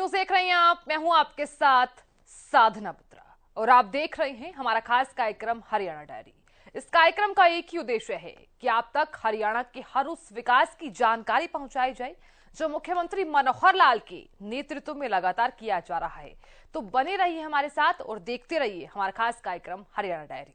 News देख रहे हैं आप। मैं हूं आपके साथ साधना पुत्रा और आप देख रहे हैं हमारा खास कार्यक्रम हरियाणा डायरी। इस कार्यक्रम का एक ही उद्देश्य है कि आप तक हरियाणा के हर उस विकास की जानकारी पहुंचाई जाए जो मुख्यमंत्री मनोहर लाल के नेतृत्व में लगातार किया जा रहा है। तो बने रहिए हमारे साथ और देखते रहिए हमारा खास कार्यक्रम हरियाणा डायरी।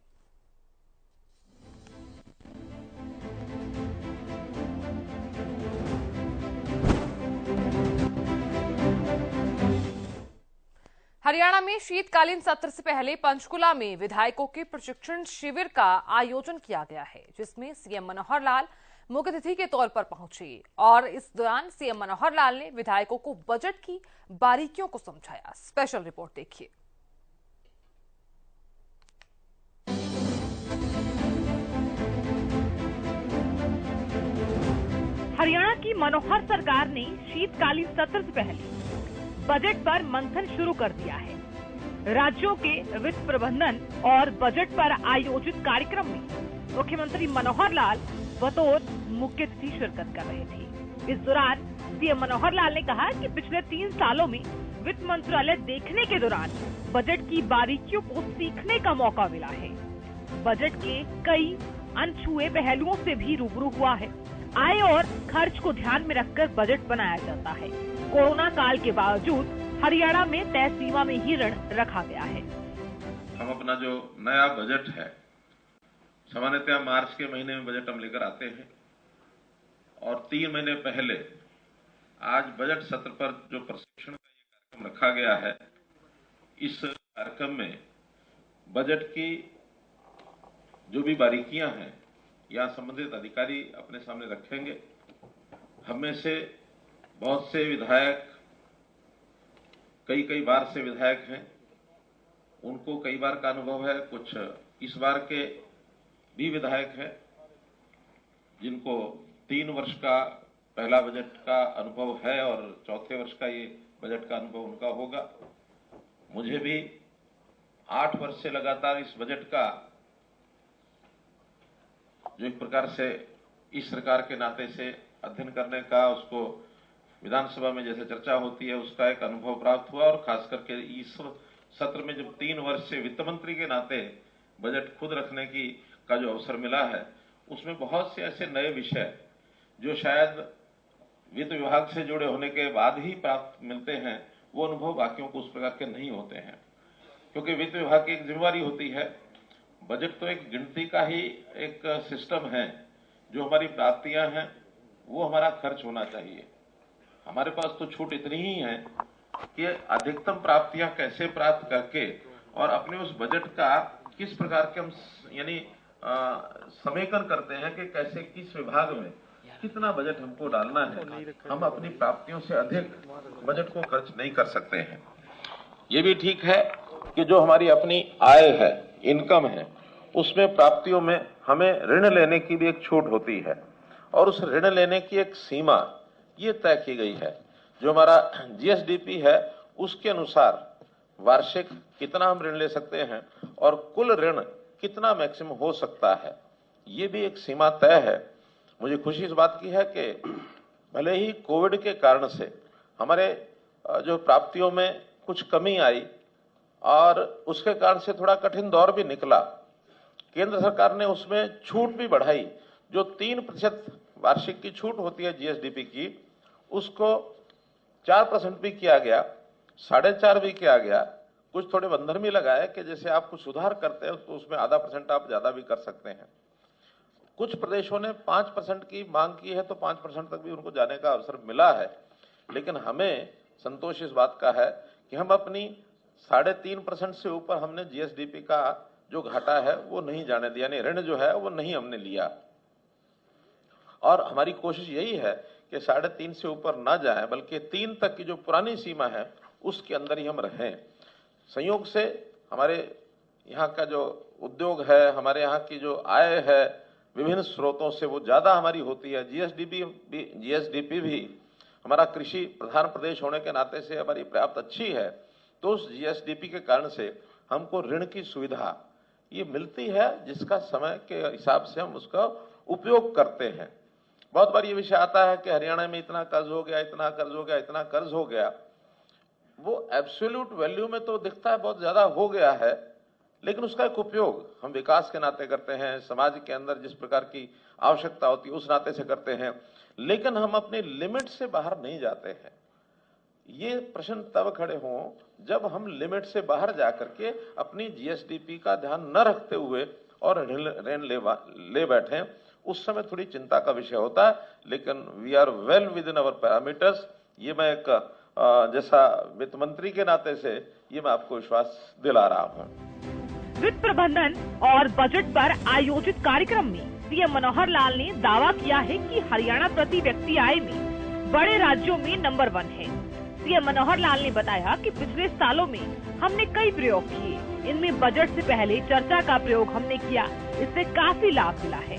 हरियाणा में शीतकालीन सत्र से पहले पंचकुला में विधायकों के प्रशिक्षण शिविर का आयोजन किया गया है, जिसमें सीएम मनोहर लाल मुख्य अतिथि के तौर पर पहुंचे और इस दौरान सीएम मनोहर लाल ने विधायकों को बजट की बारीकियों को समझाया। स्पेशल रिपोर्ट देखिए। हरियाणा की मनोहर सरकार ने शीतकालीन सत्र से पहले बजट पर मंथन शुरू कर दिया है। राज्यों के वित्त प्रबंधन और बजट पर आयोजित कार्यक्रम में मुख्यमंत्री मनोहर लाल बतौर मुख्य अतिथि शिरकत कर रहे थे। इस दौरान सीएम मनोहर लाल ने कहा कि पिछले 3 सालों में वित्त मंत्रालय देखने के दौरान बजट की बारीकियों को सीखने का मौका मिला है। बजट के कई अनछुए पहलुओं से भी रूबरू हुआ है। आय और खर्च को ध्यान में रखकर बजट बनाया जाता है। कोरोना काल के बावजूद हरियाणा में तय सीमा में ही ऋण रखा गया है। हम अपना जो नया बजट है, सामान्यतः मार्च के महीने में बजट हम लेकर आते हैं और 3 महीने पहले आज बजट सत्र पर जो प्रशिक्षण का ये कार्यक्रम रखा गया है, इस कार्यक्रम में बजट की जो भी बारीकियां हैं या संबंधित अधिकारी अपने सामने रखेंगे। हम में से बहुत से विधायक कई बार से विधायक हैं, उनको कई बार का अनुभव है। कुछ इस बार के भी विधायक हैं जिनको 3 वर्ष का पहला बजट का अनुभव है और चौथे वर्ष का ये बजट का अनुभव उनका होगा। मुझे भी 8 वर्ष से लगातार इस बजट का जो एक प्रकार से इस सरकार के नाते से अध्ययन करने का, उसको विधानसभा में जैसे चर्चा होती है उसका एक अनुभव प्राप्त हुआ। और खास करके इस सत्र में जब 3 वर्ष से वित्त मंत्री के नाते बजट खुद रखने की का जो अवसर मिला है, उसमें बहुत से ऐसे नए विषय जो शायद वित्त विभाग से जुड़े होने के बाद ही प्राप्त मिलते हैं, वो अनुभव बाकियों को उस प्रकार के नहीं होते हैं। क्योंकि वित्त विभाग की एक जिम्मेवारी होती है, बजट तो एक गिनती का ही एक सिस्टम है। जो हमारी प्राप्तियां हैं वो हमारा खर्च होना चाहिए। हमारे पास तो छूट इतनी ही है कि अधिकतम प्राप्तियां कैसे प्राप्त करके और अपने उस बजट का किस प्रकार के हम यानी समेकन करते हैं कि कैसे किस विभाग में कितना बजट हमको डालना है। हम अपनी प्राप्तियों से अधिक बजट को खर्च नहीं कर सकते हैं। ये भी ठीक है कि जो हमारी अपनी आय है, इनकम है, उसमें प्राप्तियों में हमें ऋण लेने की भी एक छूट होती है और उस ऋण लेने की एक सीमा ये तय की गई है। जो हमारा जीएसडीपी है उसके अनुसार वार्षिक कितना हम ऋण ले सकते हैं और कुल ऋण कितना मैक्सिमम हो सकता है, ये भी एक सीमा तय है। मुझे खुशी इस बात की है कि भले ही कोविड के कारण से हमारे जो प्राप्तियों में कुछ कमी आई और उसके कारण से थोड़ा कठिन दौर भी निकला, केंद्र सरकार ने उसमें छूट भी बढ़ाई। जो 3% वार्षिक की छूट होती है जीएसडीपी की, उसको 4% भी किया गया, 4.5% भी किया गया। कुछ थोड़े बंधन भी लगाए कि जैसे आप कुछ सुधार करते हैं तो उसमें आधा % आप ज्यादा भी कर सकते हैं। कुछ प्रदेशों ने 5% की मांग की है तो 5% तक भी उनको जाने का अवसर मिला है। लेकिन हमें संतोष इस बात का है कि हम अपनी 3.5% से ऊपर हमने जीएसडीपी का जो घाटा है वो नहीं जाने दिया, यानी ऋण जो है वो नहीं हमने लिया। और हमारी कोशिश यही है कि 3.5 से ऊपर ना जाए, बल्कि 3 तक की जो पुरानी सीमा है उसके अंदर ही हम रहें। संयोग से हमारे यहाँ का जो उद्योग है, हमारे यहाँ की जो आय है विभिन्न स्रोतों से वो ज्यादा हमारी होती है। जीएसडीपी भी हमारा कृषि प्रधान प्रदेश होने के नाते से हमारी पर्याप्त अच्छी है। तो उस जीएसडीपी के कारण से हमको ऋण की सुविधा ये मिलती है, जिसका समय के हिसाब से हम उसका उपयोग करते हैं। बहुत बार ये विषय आता है कि हरियाणा में इतना कर्ज हो गया, इतना कर्ज हो गया, इतना कर्ज हो गया। वो एब्सोल्यूट वैल्यू में तो दिखता है बहुत ज्यादा हो गया है, लेकिन उसका एक उपयोग हम विकास के नाते करते हैं, समाज के अंदर जिस प्रकार की आवश्यकता होती है उस नाते से करते हैं, लेकिन हम अपनी लिमिट से बाहर नहीं जाते हैं। ये प्रश्न तब खड़े हों जब हम लिमिट से बाहर जाकर के अपनी जीएसडीपी का ध्यान न रखते हुए और ऋण ले बैठे, उस समय थोड़ी चिंता का विषय होता है। लेकिन we are well within our parameters. ये मैं एक जैसा वित्त मंत्री के नाते से ये मैं आपको विश्वास दिला रहा हूँ। वित्त प्रबंधन और बजट पर आयोजित कार्यक्रम में सीएम मनोहर लाल ने दावा किया है कि हरियाणा प्रति व्यक्ति आय में बड़े राज्यों में नंबर 1 है। सीएम मनोहर लाल ने बताया कि पिछले सालों में हमने कई प्रयोग किए, इनमें बजट से पहले चर्चा का प्रयोग हमने किया, इससे काफी लाभ मिला है।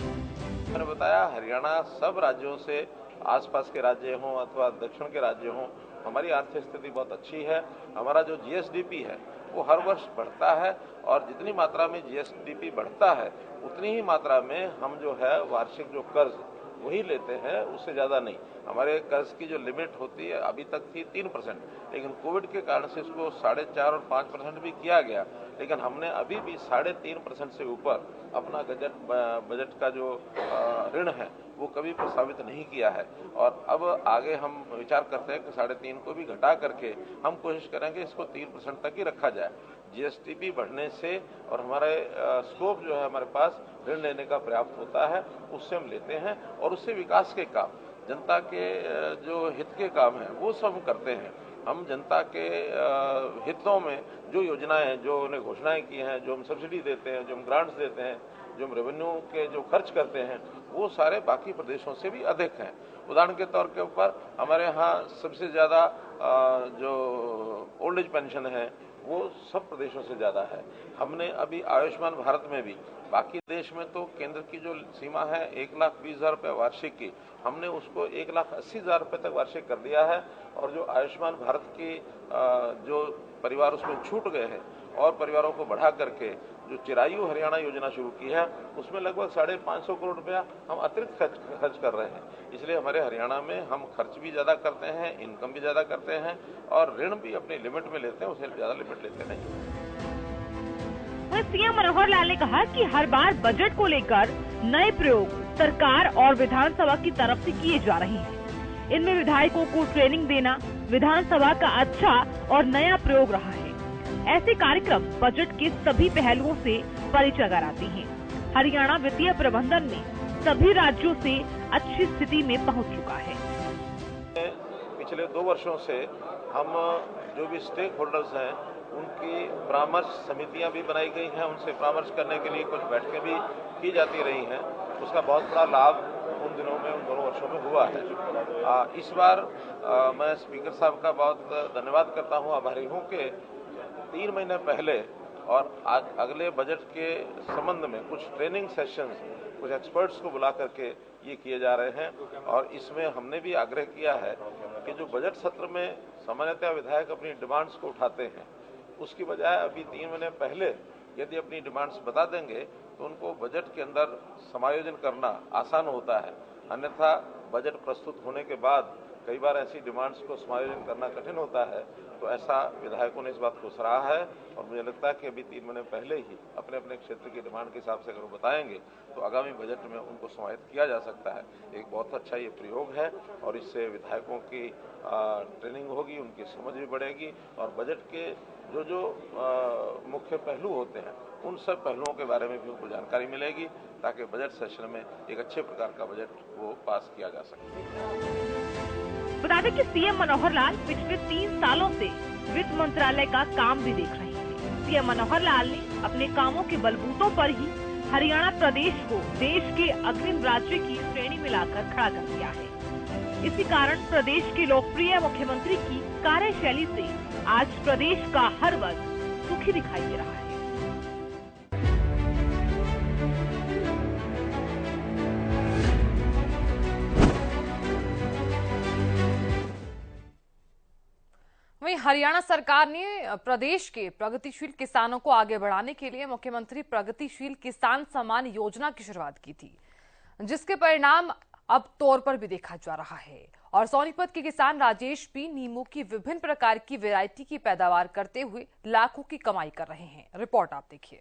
मैंने बताया हरियाणा सब राज्यों से, आसपास के राज्य हों अथवा दक्षिण के राज्य हों, हमारी आर्थिक स्थिति बहुत अच्छी है। हमारा जो जीएसडीपी है वो हर वर्ष बढ़ता है और जितनी मात्रा में जीएसडीपी बढ़ता है उतनी ही मात्रा में हम जो है वार्षिक जो कर्ज वही लेते हैं, उससे ज्यादा नहीं। हमारे कर्ज की जो लिमिट होती है अभी तक थी 3%, लेकिन कोविड के कारण से इसको 4.5 और 5% भी किया गया, लेकिन हमने अभी भी 3.5% से ऊपर अपना बजट का जो ऋण है वो कभी प्रस्तावित नहीं किया है। और अब आगे हम विचार करते हैं कि 3.5 को भी घटा करके हम कोशिश करेंगे इसको 3% तक ही रखा जाए। जीएसडीपी बढ़ने से और हमारे स्कोप जो है हमारे पास ऋण लेने का पर्याप्त होता है, उससे हम लेते हैं और उससे विकास के काम, जनता के जो हित के काम हैं वो सब हम करते हैं। हम जनता के हितों में जो योजनाएं, जो उन्हें घोषणाएं की हैं, जो हम सब्सिडी देते हैं, जो हम ग्रांट्स देते हैं, जो हम रेवेन्यू के जो खर्च करते हैं, वो सारे बाकी प्रदेशों से भी अधिक हैं। उदाहरण के तौर के ऊपर हमारे यहाँ सबसे ज्यादा जो ओल्ड एज पेंशन है वो सब प्रदेशों से ज्यादा है। हमने अभी आयुष्मान भारत में भी, बाकी देश में तो केंद्र की जो सीमा है 1,20,000 रुपये वार्षिक की, हमने उसको 1,80,000 रुपये तक वार्षिक कर दिया है। और जो आयुष्मान भारत की जो परिवार उसमें छूट गए हैं और परिवारों को बढ़ा करके जो चिरायु हरियाणा योजना शुरू की है उसमें लगभग 550 करोड़ रुपया हम अतिरिक्त खर्च कर रहे हैं। इसलिए हमारे हरियाणा में हम खर्च भी ज्यादा करते हैं, इनकम भी ज्यादा करते हैं और ऋण भी अपनी लिमिट में लेते हैं, उससे ज्यादा लिमिट लेते नहीं। सीएम मनोहर लाल ने कहा कि हर बार बजट को लेकर नए प्रयोग सरकार और विधानसभा की तरफ से किए जा रहे हैं। इनमें विधायकों को ट्रेनिंग देना विधानसभा का अच्छा और नया प्रयोग रहा है। ऐसे कार्यक्रम बजट के सभी पहलुओं से परिचय कराते हैं। हरियाणा वित्तीय प्रबंधन में सभी राज्यों से अच्छी स्थिति में पहुंच चुका है। पिछले 2 वर्षों से हम जो भी स्टेक होल्डर्स हैं उनकी परामर्श समितियां भी बनाई गई हैं, उनसे परामर्श करने के लिए कुछ बैठकें भी की जाती रही हैं। उसका बहुत बड़ा लाभ उन दिनों में, उन दोनों वर्षों में हुआ है। इस बार मैं स्पीकर साहब का बहुत धन्यवाद करता हूं, आभारी हूं कि 3 महीने पहले और अगले बजट के संबंध में कुछ ट्रेनिंग सेशंस, कुछ एक्सपर्ट्स को बुला करके ये किए जा रहे हैं। और इसमें हमने भी आग्रह किया है कि जो बजट सत्र में सामान्यतः विधायक अपनी डिमांड्स को उठाते हैं, उसकी बजाय अभी 3 महीने पहले यदि अपनी डिमांड्स बता देंगे तो उनको बजट के अंदर समायोजन करना आसान होता है। अन्यथा बजट प्रस्तुत होने के बाद कई बार ऐसी डिमांड्स को समायोजन करना कठिन होता है। तो ऐसा विधायकों ने इस बात को सराहा है और मुझे लगता है कि अभी 3 महीने पहले ही अपने अपने क्षेत्र की डिमांड के हिसाब से अगर वो बताएंगे तो आगामी बजट में उनको समाहित किया जा सकता है। एक बहुत अच्छा ये प्रयोग है और इससे विधायकों की ट्रेनिंग होगी, उनकी समझ भी बढ़ेगी और बजट के जो मुख्य पहलू होते हैं उन सब पहलुओं के बारे में भी उनको जानकारी मिलेगी, ताकि बजट सेशन में एक अच्छे प्रकार का बजट वो पास किया जा सके। बता दें कि सीएम मनोहर लाल पिछले 3 सालों से वित्त मंत्रालय का काम भी देख रहे हैं। सीएम मनोहर लाल ने अपने कामों के बलबूतों पर ही हरियाणा प्रदेश को देश के अग्रिम राज्य की श्रेणी में लाकर खड़ा कर दिया है। इसी कारण प्रदेश के लोकप्रिय मुख्यमंत्री की कार्यशैली से आज प्रदेश का हर वर्ग सुखी दिखाई दे रहा है। वहीं हरियाणा सरकार ने प्रदेश के प्रगतिशील किसानों को आगे बढ़ाने के लिए मुख्यमंत्री प्रगतिशील किसान सम्मान योजना की शुरुआत की थी, जिसके परिणाम अब तौर पर भी देखा जा रहा है और सोनीपत के किसान राजेश भी नींबू की विभिन्न प्रकार की वैरायटी की पैदावार करते हुए लाखों की कमाई कर रहे हैं। रिपोर्ट आप देखिए।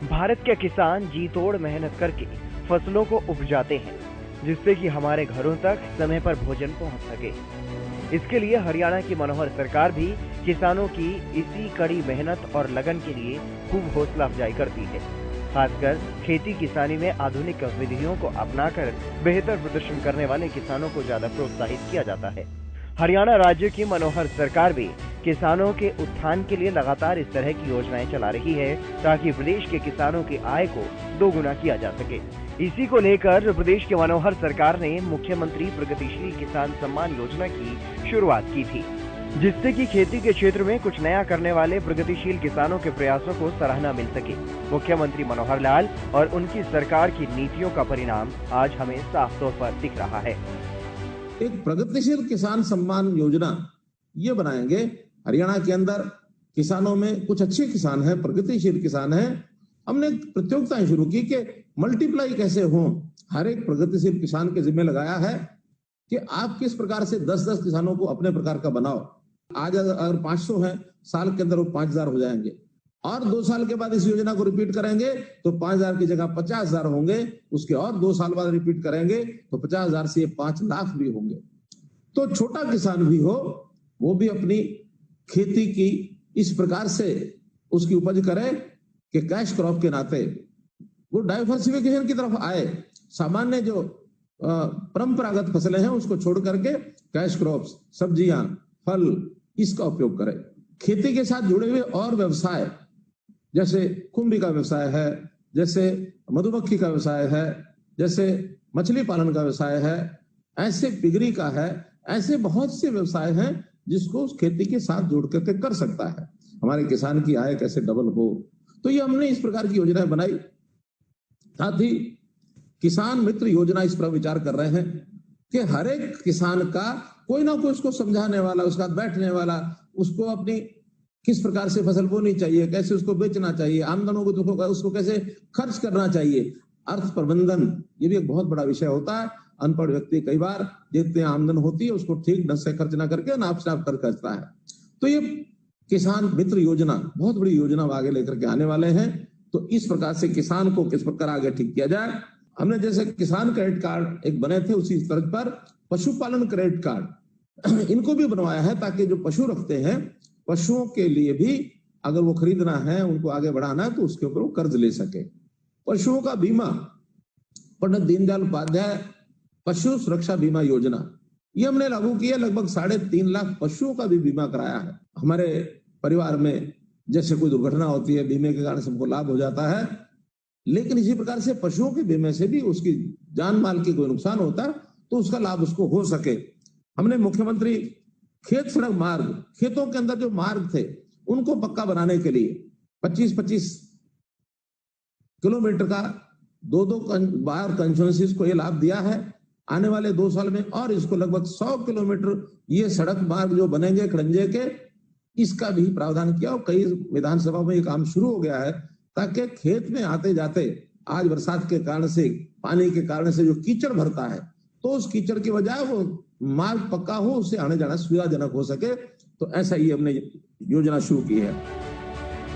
भारत के किसान जी तोड़ मेहनत करके फसलों को उपजाते हैं, जिससे कि हमारे घरों तक समय पर भोजन पहुंच सके। इसके लिए हरियाणा की मनोहर सरकार भी किसानों की इसी कड़ी मेहनत और लगन के लिए खूब हौसला अफजाई करती है। खासकर खेती किसानी में आधुनिक विधियों को अपनाकर बेहतर प्रदर्शन करने वाले किसानों को ज्यादा प्रोत्साहित किया जाता है। हरियाणा राज्य की मनोहर सरकार भी किसानों के उत्थान के लिए लगातार इस तरह की योजनाएं चला रही है, ताकि प्रदेश के किसानों की आय को दोगुना किया जा सके। इसी को लेकर प्रदेश की मनोहर सरकार ने मुख्यमंत्री प्रगतिशील किसान सम्मान योजना की शुरुआत की थी, जिससे कि खेती के क्षेत्र में कुछ नया करने वाले प्रगतिशील किसानों के प्रयासों को सराहना मिल सके। मुख्यमंत्री मनोहर लाल और उनकी सरकार की नीतियों का परिणाम आज हमें साफ तौर पर दिख रहा है। एक प्रगतिशील किसान सम्मान योजना ये बनाएंगे। हरियाणा के अंदर किसानों में कुछ अच्छे किसान हैं, प्रगतिशील किसान हैं। हमने प्रतियोगिताएं शुरू की कि मल्टीप्लाई कैसे हो। हर एक प्रगतिशील किसान के जिम्मे लगाया है कि आप किस प्रकार से 10-10 किसानों को अपने प्रकार का बनाओ। आज अगर 500 हैं, साल के अंदर वो 5000 हो जाएंगे और 2 साल के बाद इस योजना को रिपीट करेंगे तो 5000 की जगह 50000 होंगे। उसके और 2 साल बाद रिपीट करेंगे तो 50000 से 5 लाख भी होंगे। तो छोटा किसान भी हो, वो भी अपनी खेती की इस प्रकार से उसकी उपज करे कि कैश क्रॉप के नाते वो डाइवर्सिफिकेशन की तरफ आए। सामान्य जो परंपरागत फसलें हैं उसको छोड़ करके कैश क्रॉप्स, सब्जियां, फल, इसका उपयोग करें। खेती के साथ जुड़े हुए और व्यवसाय, जैसे कुंभी का व्यवसाय है, जैसे मधुमक्खी का व्यवसाय है, जैसे मछली पालन का व्यवसाय है, ऐसे पिगरी का है, ऐसे बहुत से व्यवसाय हैं जिसको उस खेती के साथ जोड़ करके कर सकता है। हमारे किसान की आय कैसे डबल हो, तो ये हमने इस प्रकार की योजनाएं बनाई। साथ ही किसान मित्र योजना इस पर विचार कर रहे हैं कि हर एक किसान का कोई ना कोई उसको समझाने वाला, उसका बैठने वाला, उसको अपनी किस प्रकार से फसल बोनी चाहिए, कैसे उसको बेचना चाहिए, आमदनों को उसको कैसे खर्च करना चाहिए। अर्थ प्रबंधन ये भी एक बहुत बड़ा विषय होता है। अनपढ़ व्यक्ति कई बार जितनी आमदन होती है उसको ठीक ढंग से खर्च ना करके नाप छाप कर करता है। तो ये किसान मित्र योजना बहुत बड़ी योजना आगे लेकर के आने वाले हैं। तो इस प्रकार से किसान को किस प्रकार आगे ठीक किया जाए। हमने जैसे किसान क्रेडिट कार्ड एक बने थे, उसी तर्ज पर पशुपालन क्रेडिट कार्ड इनको भी बनवाया है, ताकि जो पशु रखते हैं पशुओं के लिए भी अगर वो खरीदना है, उनको आगे बढ़ाना है, तो उसके ऊपर वो कर्ज ले सके। पशुओं का बीमा, पंडित दीनदयाल उपाध्याय पशु सुरक्षा बीमा योजना, ये हमने लागू किया। लगभग 3.5 लाख पशुओं का भी बीमा कराया है। हमारे परिवार में जैसे कोई दुर्घटना होती है, बीमे के कारण सबको लाभ हो जाता है, लेकिन इसी प्रकार से पशुओं के बीमे से भी उसकी जान माल की कोई नुकसान होता है तो उसका लाभ उसको हो सके। हमने मुख्यमंत्री खेत सड़क मार्ग, खेतों के अंदर जो मार्ग थे उनको पक्का बनाने के लिए 25-25 किलोमीटर का 2-2 बार कंस्टिट्यूएंसीज को ये लाभ दिया है। आने वाले 2 साल में और इसको लगभग 100 किलोमीटर ये सड़क मार्ग जो बनेंगे खड़ंजे के, इसका भी प्रावधान किया और कई विधानसभा में ये काम शुरू हो गया है, ताकि खेत में आते जाते आज बरसात के कारण से, पानी के कारण से जो कीचड़ भरता है, तो उस कीचड़ की बजाय वो मार्ग पक्का हो, उससे आने जाना सुविधाजनक हो सके। तो ऐसा ही हमने योजना शुरू की है।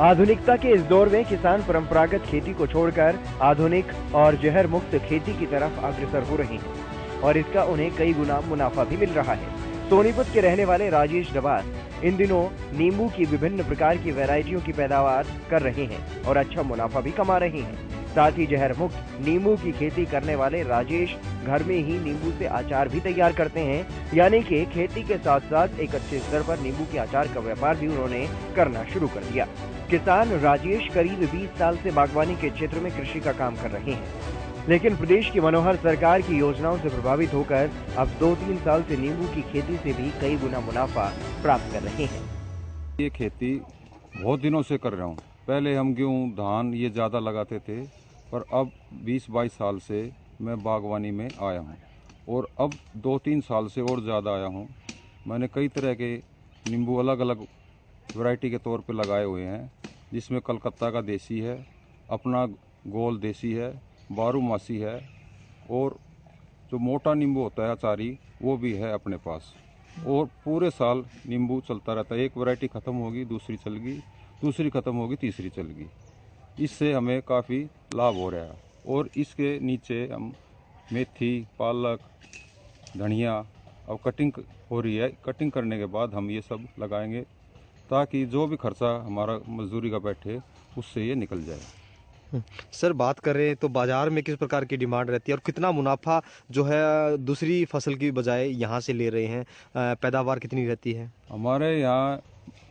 आधुनिकता के इस दौर में किसान परंपरागत खेती को छोड़कर आधुनिक और जहर मुक्त खेती की तरफ अग्रसर हो रहे हैं और इसका उन्हें कई गुना मुनाफा भी मिल रहा है। सोनीपत के रहने वाले राजेश डबास इन दिनों नींबू की विभिन्न प्रकार की वैरायटियों की पैदावार कर रहे हैं और अच्छा मुनाफा भी कमा रहे हैं। साथ ही जहर मुक्त नींबू की खेती करने वाले राजेश घर में ही नींबू से अचार भी तैयार करते हैं, यानी कि खेती के साथ साथ एक अच्छे स्तर पर नींबू के अचार का व्यापार भी उन्होंने करना शुरू कर दिया। किसान राजेश करीब 20 साल से बागवानी के क्षेत्र में कृषि का काम कर रहे हैं, लेकिन प्रदेश की मनोहर सरकार की योजनाओं से प्रभावित होकर अब 2-3 साल से नींबू की खेती से भी कई गुना मुनाफा प्राप्त कर रहे हैं। ये खेती बहुत दिनों से कर रहा हूँ। पहले हम गेहूँ, धान ये ज़्यादा लगाते थे, पर अब 20-22 साल से मैं बागवानी में आया हूँ और अब 2-3 साल से और ज़्यादा आया हूँ। मैंने कई तरह के नींबू अलग अलग वैरायटी के तौर पे लगाए हुए हैं। जिसमें कलकत्ता का देसी है, अपना गोल देसी है, बारूमासी है और जो मोटा नींबू होता है अचारी वो भी है अपने पास। और पूरे साल नींबू चलता रहता है, एक वैरायटी ख़त्म होगी दूसरी चलेगी, दूसरी ख़त्म होगी तीसरी चलेगी। इससे हमें काफ़ी लाभ हो रहा है। और इसके नीचे हम मेथी, पालक, धनिया अब कटिंग हो रही है। कटिंग करने के बाद हम ये सब लगाएंगे ताकि जो भी खर्चा हमारा मजदूरी का बैठे उससे ये निकल जाए। सर, बात करें तो बाजार में किस प्रकार की डिमांड रहती है और कितना मुनाफा जो है दूसरी फसल की बजाय यहाँ से ले रहे हैं, पैदावार कितनी रहती है? हमारे यहाँ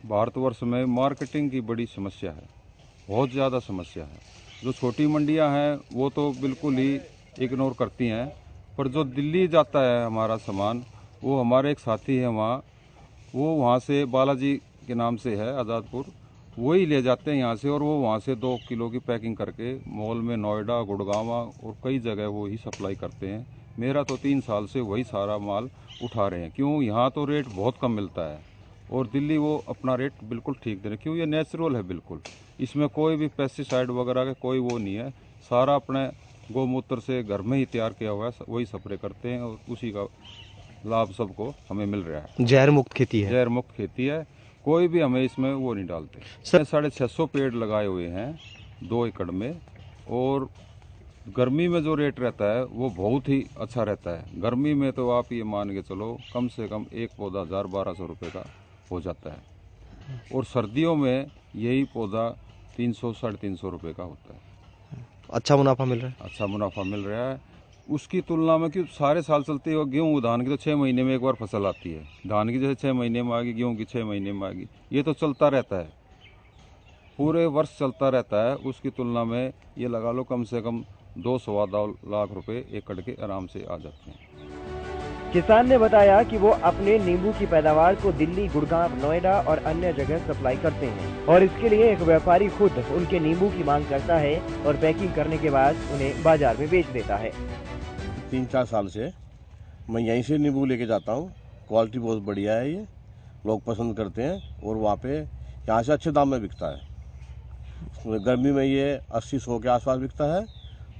भारतवर्ष में मार्केटिंग की बड़ी समस्या है, बहुत ज़्यादा समस्या है। जो छोटी मंडियाँ हैं वो तो बिल्कुल ही इग्नोर करती हैं, पर जो दिल्ली जाता है हमारा सामान, वो हमारे एक साथी है वहाँ से बालाजी के नाम से है आज़ादपुर, वही ले जाते हैं यहाँ से और वो वहाँ से 2 किलो की पैकिंग करके मॉल में नोएडा, गुड़गांव और कई जगह वो ही सप्लाई करते हैं। मेरा तो 3 साल से वही सारा माल उठा रहे हैं। क्यों? यहाँ तो रेट बहुत कम मिलता है और दिल्ली वो अपना रेट बिल्कुल ठीक दे रहे हैं। क्यों? ये नेचुरल है बिल्कुल, इसमें कोई भी पेस्टिसाइड वगैरह का कोई वो नहीं है। सारा अपने गौमूत्र से घर में ही तैयार किया हुआ है, वही स्प्रे करते हैं और उसी का लाभ सबको हमें मिल रहा है। जहर मुक्त खेती है। जहर मुक्त खेती है, कोई भी हमें इसमें वो नहीं डालते। सर 650 पेड़ लगाए हुए हैं 2 एकड़ में और गर्मी में जो रेट रहता है वो बहुत ही अच्छा रहता है। गर्मी में तो आप ये मान के चलो कम से कम एक पौधा 1000-1200 रुपये का हो जाता है और सर्दियों में यही पौधा 300-350 रुपये का होता है। अच्छा मुनाफा मिल रहा है? अच्छा मुनाफा मिल रहा है उसकी तुलना में। क्योंकि सारे साल चलती है। गेहूँ धान की तो 6 महीने में एक बार फसल आती है, धान की जैसे 6 महीने में आएगी, गेहूँ की 6 महीने में आएगी, ये तो चलता रहता है, पूरे वर्ष चलता रहता है। उसकी तुलना में ये लगा लो कम से कम 2-2.25 लाख रुपए एकड़ के आराम से आ जाते हैं। किसान ने बताया कि वो अपने नींबू की पैदावार को दिल्ली, गुड़गांव, नोएडा और अन्य जगह सप्लाई करते हैं और इसके लिए एक व्यापारी खुद उनके नींबू की मांग करता है और पैकिंग करने के बाद उन्हें बाजार में बेच देता है। 3-4 साल से मैं यहीं से नींबू लेके जाता हूँ। क्वालिटी बहुत बढ़िया है, ये लोग पसंद करते हैं और वहाँ पे यहाँ से अच्छे दाम में बिकता है। गर्मी में ये 80-100 के आसपास बिकता है।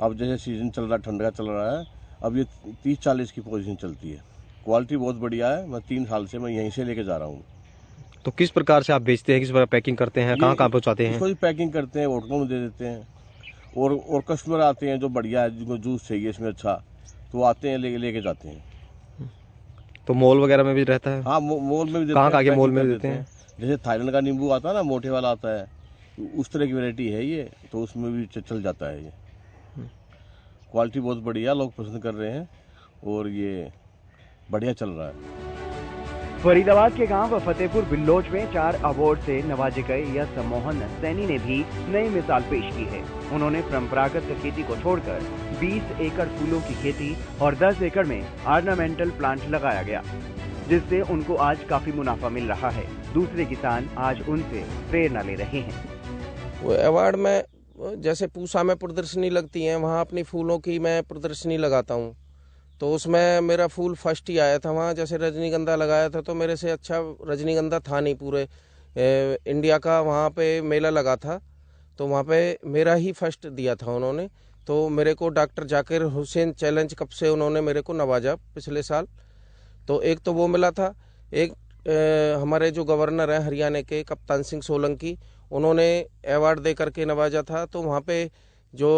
अब जैसे सीजन चल रहा है, ठंड का चल रहा है, अब ये 30-40 की पोजीशन चलती है। क्वालिटी बहुत बढ़िया है। मैं 3 साल से मैं यहीं से लेके जा रहा हूँ। तो किस प्रकार से आप बेचते हैं, किस प्रकार पैकिंग करते हैं, कहाँ पहुँचाते हैं? इसको पैकिंग करते हैं, होटलों में दे देते हैं और कस्टमर आते हैं जो बढ़िया है, जिनको जूस चाहिए इसमें अच्छा, तो आते हैं लेके जाते हैं। तो मॉल वगैरह में भी रहता है? हाँ, मॉल में भी देते हैं। कहाँ के मॉल में देते हैं? जैसे थाईलैंड का नींबू आता है ना, मोटे वाला आता है, उस तरह की वैरायटी है ये, तो उसमें भी चल जाता है। ये क्वालिटी बहुत बढ़िया, लोग पसंद कर रहे हैं और ये बढ़िया चल रहा है। फरीदाबाद के गांव फतेहपुर बिल्लोच में 4 अवार्ड से नवाजे गए यस मोहन सैनी ने भी नई मिसाल पेश की है। उन्होंने परंपरागत खेती को छोड़कर 20 एकड़ फूलों की खेती और 10 एकड़ में ऑर्नामेंटल प्लांट लगाया गया, जिससे उनको आज काफी मुनाफा मिल रहा है। दूसरे किसान आज उनसे प्रेरणा ले रहे हैं। वो अवार्ड में जैसे पूसा में प्रदर्शनी लगती है, वहाँ अपनी फूलों की मैं प्रदर्शनी लगाता हूँ, तो उसमें मेरा फूल फर्स्ट ही आया था। वहाँ जैसे रजनीगंधा लगाया था तो मेरे से अच्छा रजनीगंधा था नहीं पूरे इंडिया का। वहाँ पे मेला लगा था तो वहाँ पे मेरा ही फर्स्ट दिया था उन्होंने। तो मेरे को doctor Zakir Hussain challenge cup से उन्होंने मेरे को नवाजा पिछले साल। तो एक तो वो मिला था, एक हमारे जो गवर्नर हैं हरियाणा के कप्तान सिंह सोलंकी, उन्होंने अवार्ड दे करके नवाजा था। तो वहाँ पे जो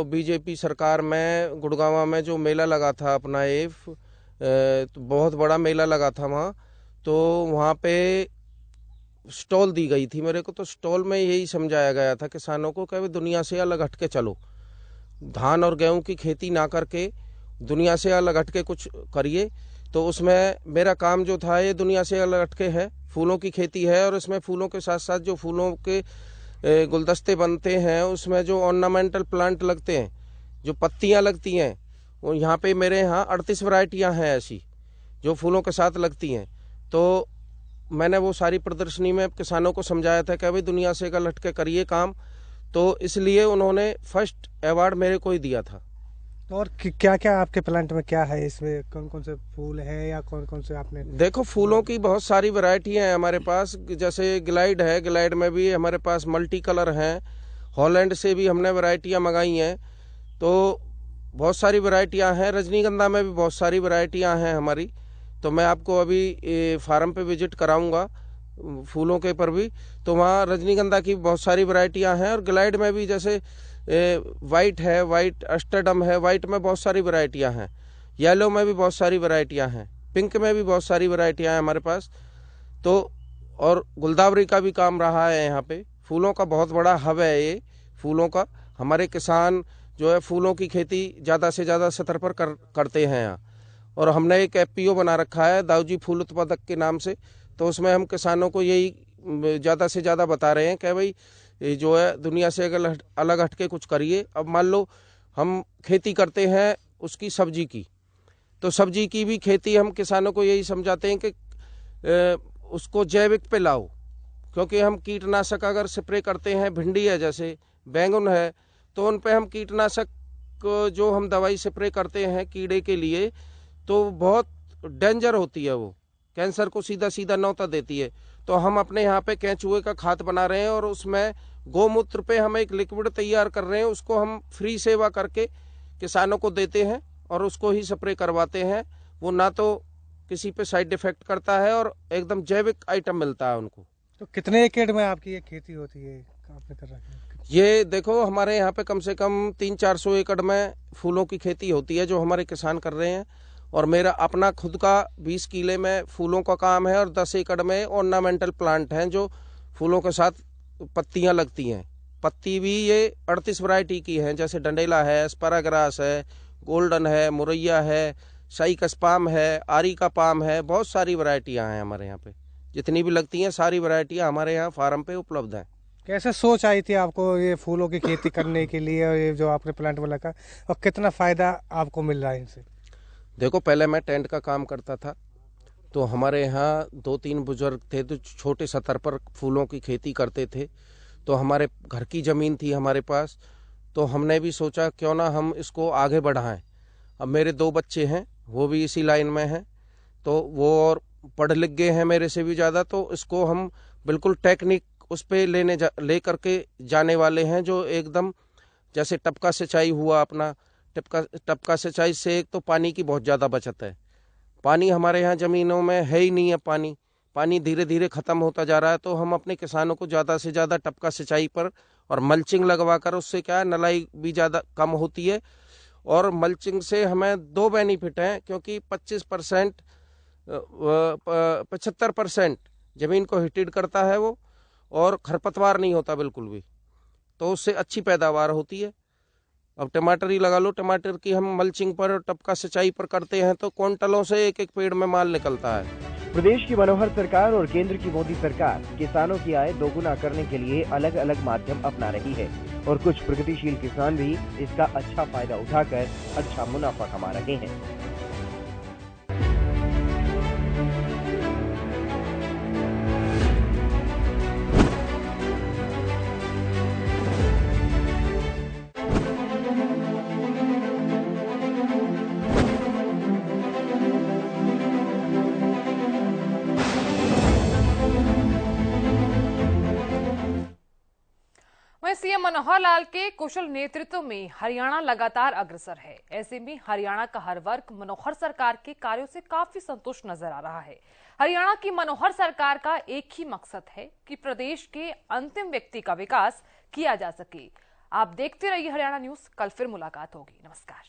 बीजेपी सरकार में गुड़गांव में जो मेला लगा था अपना तो बहुत बड़ा मेला लगा था वहाँ, तो वहाँ पे स्टॉल दी गई थी मेरे को। तो स्टॉल में यही समझाया गया था किसानों को कि दुनिया से अलग हट के चलो, धान और गेहूं की खेती ना करके दुनिया से अलग हट के कुछ करिए। तो उसमें मेरा काम जो था ये दुनिया से अलग हट के है, फूलों की खेती है और इसमें फूलों के साथ साथ जो फूलों के गुलदस्ते बनते हैं, उसमें जो ऑर्नामेंटल प्लांट लगते हैं, जो पत्तियां लगती हैं, वो यहाँ पे मेरे यहाँ 38 वैरायटियाँ हैं ऐसी जो फूलों के साथ लगती हैं। तो मैंने वो सारी प्रदर्शनी में किसानों को समझाया था कि भाई दुनिया से अलग हट के करिए काम। तो इसलिए उन्होंने फर्स्ट अवार्ड मेरे को ही दिया था। और क्या क्या आपके प्लांट में क्या है, इसमें कौन कौन से फूल है या कौन कौन से आपने? देखो, फूलों की बहुत सारी वैरायटी है हमारे पास। जैसे ग्लाइड है, ग्लाइड में भी हमारे पास मल्टी कलर हैं। हॉलैंड से भी हमने वैरायटियां मंगाई हैं, तो बहुत सारी वैरायटियां हैं। रजनीगंधा में भी बहुत सारी वैरायटियां हैं हमारी। तो मैं आपको अभी फार्म पे विजिट कराऊंगा फूलों के पर भी, तो वहाँ रजनीगंधा की बहुत सारी वैरायटियां हैं। और ग्लाइड में भी जैसे वाइट है, वाइट एस्टरडम है, वाइट में बहुत सारी वैरायटियां हैं। येलो में भी बहुत सारी वैरायटियां हैं, पिंक में भी बहुत सारी वैरायटियां हैं हमारे पास। तो और गुलदावरी का भी काम रहा है यहाँ पे। फूलों का बहुत बड़ा हब है ये फूलों का। हमारे किसान जो है फूलों की खेती ज़्यादा से ज़्यादा सतर पर करते हैं यहाँ। और हमने एक FPO बना रखा है दाऊजी फूल उत्पादक के नाम से। तो उसमें हम किसानों को यही ज़्यादा से ज़्यादा बता रहे हैं कि भाई ये जो है दुनिया से अलग हटके कुछ करिए। अब मान लो हम खेती करते हैं उसकी सब्जी की, तो सब्जी की भी खेती हम किसानों को यही समझाते हैं कि उसको जैविक पे लाओ। क्योंकि हम कीटनाशक अगर स्प्रे करते हैं, भिंडी है जैसे, बैंगन है, तो उन पे हम कीटनाशक जो हम दवाई स्प्रे करते हैं कीड़े के लिए, तो बहुत डेंजर होती है, वो कैंसर को सीधा सीधा न्योता देती है। तो हम अपने यहाँ पे केंचुए का खाद बना रहे हैं और उसमें गौमूत्र पे हम एक लिक्विड तैयार कर रहे हैं। उसको हम फ्री सेवा करके किसानों को देते हैं और उसको ही स्प्रे करवाते हैं। वो ना तो किसी पे साइड इफेक्ट करता है और एकदम जैविक आइटम मिलता है उनको। तो कितने एकड़ में आपकी ये खेती होती है, आपने कर रखी है? ये देखो, हमारे यहाँ पे कम से कम 300-400 एकड़ में फूलों की खेती होती है जो हमारे किसान कर रहे हैं। और मेरा अपना खुद का 20 किले में फूलों का काम है और 10 एकड़ में ऑर्नामेंटल प्लांट हैं जो फूलों के साथ पत्तियां लगती हैं। पत्ती भी ये 38 वैरायटी की हैं, जैसे डंडेला है, एस्पराग्रास है, गोल्डन है, मुरैया है, साइकस पाम है, आरी का पाम है। बहुत सारी वैरायटियां हैं हमारे यहाँ पे, जितनी भी लगती हैं सारी वैरायटियां हमारे यहाँ फार्म पे उपलब्ध हैं। कैसे सोच आई थी आपको ये फूलों की खेती करने के लिए, और ये जो आपने प्लांट में लगा, और कितना फायदा आपको मिल रहा है इनसे? देखो, पहले मैं टेंट का काम करता था, तो हमारे यहाँ 2-3 बुजुर्ग थे जो छोटे स्तर पर फूलों की खेती करते थे। तो हमारे घर की ज़मीन थी हमारे पास, तो हमने भी सोचा क्यों ना हम इसको आगे बढ़ाएं। अब मेरे 2 बच्चे हैं, वो भी इसी लाइन में हैं, तो वो और पढ़ लिख गए हैं मेरे से भी ज़्यादा। तो इसको हम बिल्कुल टेक्निक उस पर ले करके जाने वाले हैं, जो एकदम जैसे टपका सिंचाई हुआ अपना। टपका सिंचाई से एक तो पानी की बहुत ज़्यादा बचत है। पानी हमारे यहाँ ज़मीनों में है ही नहीं है, पानी धीरे धीरे ख़त्म होता जा रहा है। तो हम अपने किसानों को ज़्यादा से ज़्यादा टपका सिंचाई पर और मल्चिंग लगवा कर, उससे क्या है, नलाई भी ज़्यादा कम होती है। और मल्चिंग से हमें 2 बेनिफिट हैं, क्योंकि 75% ज़मीन को हिटेड करता है वो, और खरपतवार नहीं होता बिल्कुल भी, तो उससे अच्छी पैदावार होती है। अब टमाटर ही लगा लो, टमाटर की हम मल्चिंग पर और टपका सिंचाई पर करते हैं तो क्विंटलों से एक एक पेड़ में माल निकलता है। प्रदेश की मनोहर सरकार और केंद्र की मोदी सरकार किसानों की आय दोगुना करने के लिए अलग अलग माध्यम अपना रही है, और कुछ प्रगतिशील किसान भी इसका अच्छा फायदा उठाकर अच्छा मुनाफा कमा रहे हैं। सीएम मनोहर लाल के कुशल नेतृत्व में हरियाणा लगातार अग्रसर है। ऐसे में हरियाणा का हर वर्ग मनोहर सरकार के कार्यों से काफी संतुष्ट नजर आ रहा है। हरियाणा की मनोहर सरकार का एक ही मकसद है कि प्रदेश के अंतिम व्यक्ति का विकास किया जा सके। आप देखते रहिए हरियाणा न्यूज। कल फिर मुलाकात होगी। नमस्कार।